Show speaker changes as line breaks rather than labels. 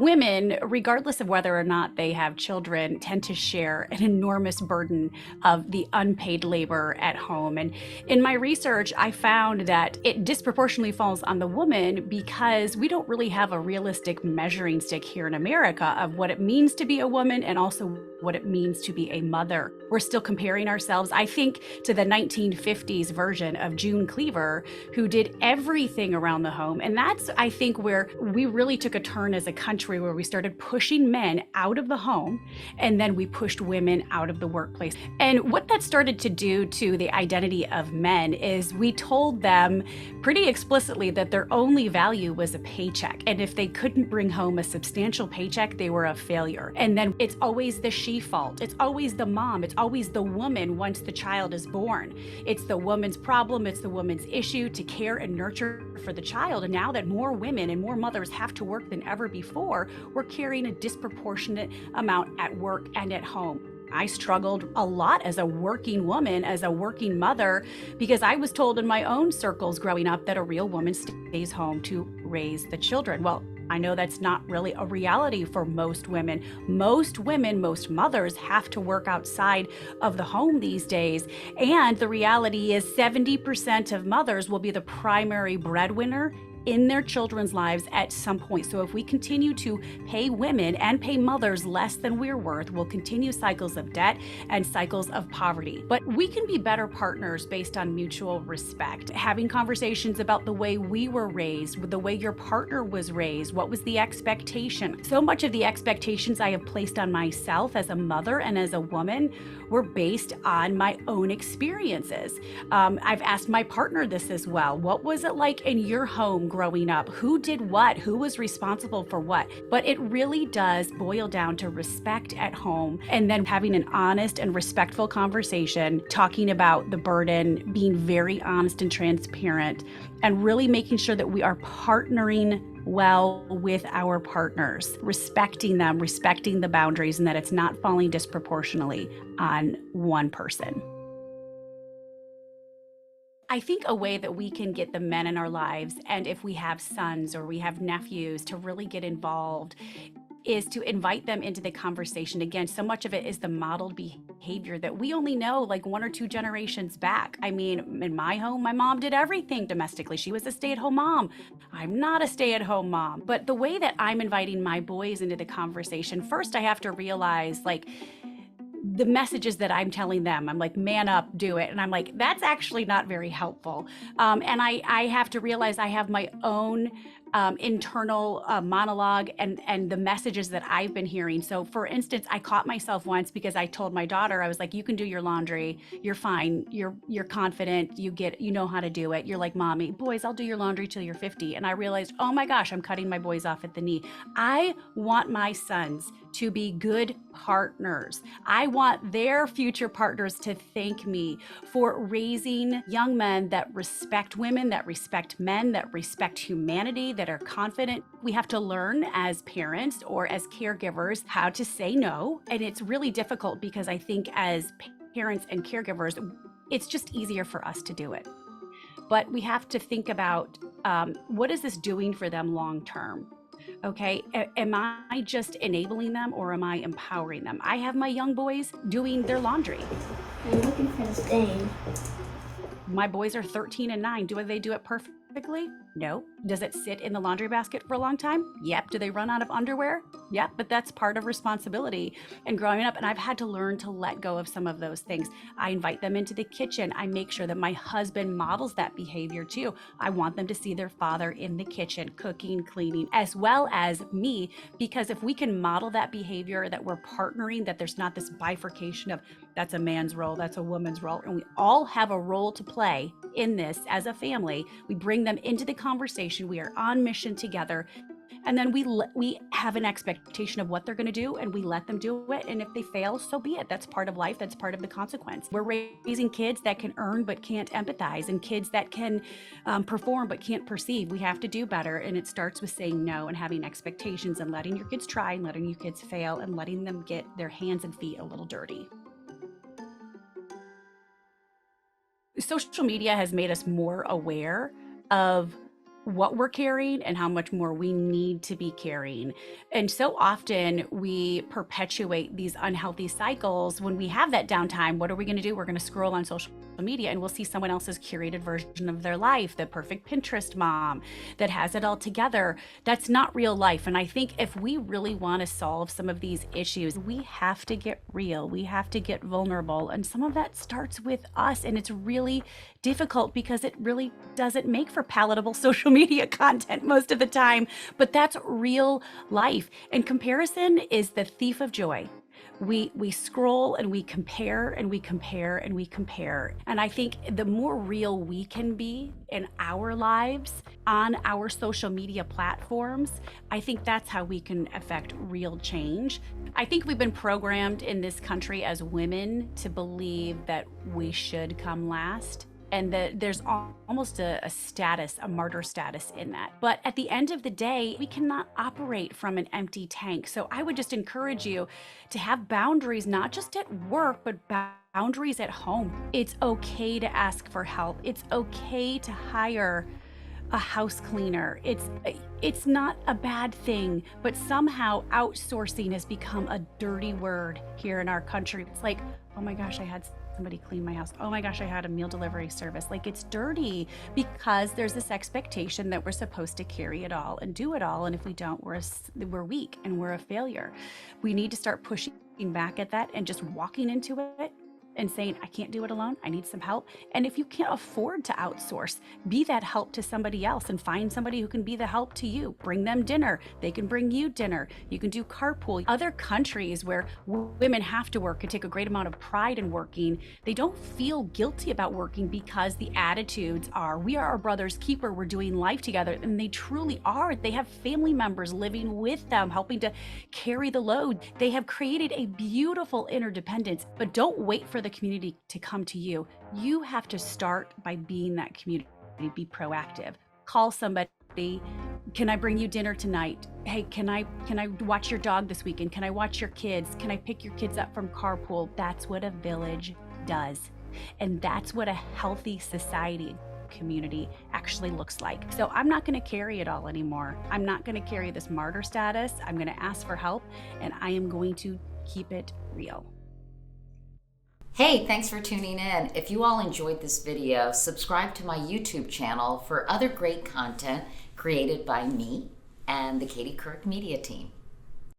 women, regardless of whether or not they have children, tend to share an enormous burden of the unpaid labor at home. And in my research, I found that it disproportionately falls on the woman because we don't really have a realistic measuring stick here in America of what it means to be a woman and also what it means to be a mother. We're still comparing ourselves, I think, to the 1950s version of June Cleaver, who did everything around the home. And that's, I think, where we really took a turn as a country, where we started pushing men out of the home and then we pushed women out of the workplace. And what that started to do to the identity of men is we told them pretty explicitly that their only value was a paycheck. And if they couldn't bring home a substantial paycheck, they were a failure. And then it's always the she fault. It's always the mom. It's always the woman once the child is born. It's the woman's problem. It's the woman's issue to care and nurture for the child. And now that more women and more mothers have to work than ever before, we're carrying a disproportionate amount at work and at home. I struggled a lot as a working woman, as a working mother, because I was told in my own circles growing up that a real woman stays home to raise the children. Well, I know that's not really a reality for most women. Most women, most mothers have to work outside of the home these days. And the reality is 70% of mothers will be the primary breadwinner in their children's lives at some point. So if we continue to pay women and pay mothers less than we're worth, we'll continue cycles of debt and cycles of poverty. But we can be better partners based on mutual respect, having conversations about the way we were raised, the way your partner was raised, what was the expectation. So much of the expectations I have placed on myself as a mother and as a woman were based on my own experiences. I've asked my partner this as well. What was it like in your home growing up? Who did what? Who was responsible for what? But it really does boil down to respect at home, and then having an honest and respectful conversation, talking about the burden, being very honest and transparent, and really making sure that we are partnering well with our partners, respecting them, respecting the boundaries, and that it's not falling disproportionately on one person. I think a way that we can get the men in our lives, and if we have sons or we have nephews, to really get involved is to invite them into the conversation. Again, so much of it is the modeled behavior that we only know like one or two generations back. I mean, in my home, my mom did everything domestically. She was a stay-at-home mom. I'm not a stay-at-home mom. But the way that I'm inviting my boys into the conversation, first I have to realize, like, the messages that I'm telling them, I'm like, man up, do it. And I'm like, that's actually not very helpful. And I have to realize I have my own internal monologue and the messages that I've been hearing. So for instance, I caught myself once because I told my daughter, I was like, you can do your laundry. You're fine. You're confident. You know how to do it. You're like, mommy, boys, I'll do your laundry till you're 50. And I realized, oh my gosh, I'm cutting my boys off at the knee. I want my sons to be good partners. I want their future partners to thank me for raising young men that respect women, that respect men, that respect humanity, that are confident. We have to learn as parents or as caregivers how to say no. And it's really difficult because I think as parents and caregivers, it's just easier for us to do it. But we have to think about what is this doing for them long term? Okay, am I just enabling them or am I empowering them? I have my young boys doing their laundry.
I'm looking for the stain.
My boys are 13 and 9. Do they do it perfectly? No. Does it sit in the laundry basket for a long time? Yep. Do they run out of underwear? Yep. But that's part of responsibility and growing up. And I've had to learn to let go of some of those things. I invite them into the kitchen. I make sure that my husband models that behavior too. I want them to see their father in the kitchen, cooking, cleaning, as well as me. Because if we can model that behavior, that we're partnering, that there's not this bifurcation of that's a man's role, that's a woman's role, and we all have a role to play in this as a family. We bring them into the conversation. We are on mission together. And then we have an expectation of what they're going to do, and we let them do it. And if they fail, so be it. That's part of life. That's part of the consequence. We're raising kids that can earn but can't empathize, and kids that can perform but can't perceive. We have to do better. And it starts with saying no and having expectations and letting your kids try and letting your kids fail and letting them get their hands and feet a little dirty. Social media has made us more aware of what we're carrying and how much more we need to be carrying. And so often we perpetuate these unhealthy cycles. When we have that downtime, what are we going to do? We're going to scroll on social media and we'll see someone else's curated version of their life, the perfect Pinterest mom that has it all together. That's not real life. And I think if we really want to solve some of these issues, we have to get real. We have to get vulnerable. And some of that starts with us. And it's really difficult because it really doesn't make for palatable social media content most of the time. But that's real life. And comparison is the thief of joy. We scroll and we compare and we compare and we compare. And I think the more real we can be in our lives on our social media platforms, I think that's how we can affect real change. I think we've been programmed in this country as women to believe that we should come last, and that there's almost a status, a martyr status in that. But at the end of the day, we cannot operate from an empty tank. So I would just encourage you to have boundaries, not just at work, but boundaries at home. It's okay to ask for help. It's okay to hire a house cleaner. It's not a bad thing, but somehow outsourcing has become a dirty word here in our country. It's like, oh my gosh, I had somebody clean my house. Oh my gosh, I had a meal delivery service. Like, it's dirty because there's this expectation that we're supposed to carry it all and do it all. And if we don't, we're weak and we're a failure. We need to start pushing back at that and just walking into it and saying, I can't do it alone. I need some help. And if you can't afford to outsource, be that help to somebody else and find somebody who can be the help to you. Bring them dinner. They can bring you dinner. You can do carpool. Other countries where women have to work and take a great amount of pride in working, they don't feel guilty about working because the attitudes are, we are our brother's keeper. We're doing life together. And they truly are. They have family members living with them, helping to carry the load. They have created a beautiful interdependence, but don't wait for the community to come to you. You have to start by being that community. Be proactive. Call somebody. Can I bring you dinner tonight? Hey, can I watch your dog this weekend? Can I watch your kids? Can I pick your kids up from carpool? That's what a village does. And that's what a healthy society community actually looks like. So I'm not going to carry it all anymore. I'm not going to carry this martyr status. I'm going to ask for help, and I am going to keep it real.
Hey, thanks for tuning in. If you all enjoyed this video, subscribe to my YouTube channel for other great content created by me and the Katie Couric Media team.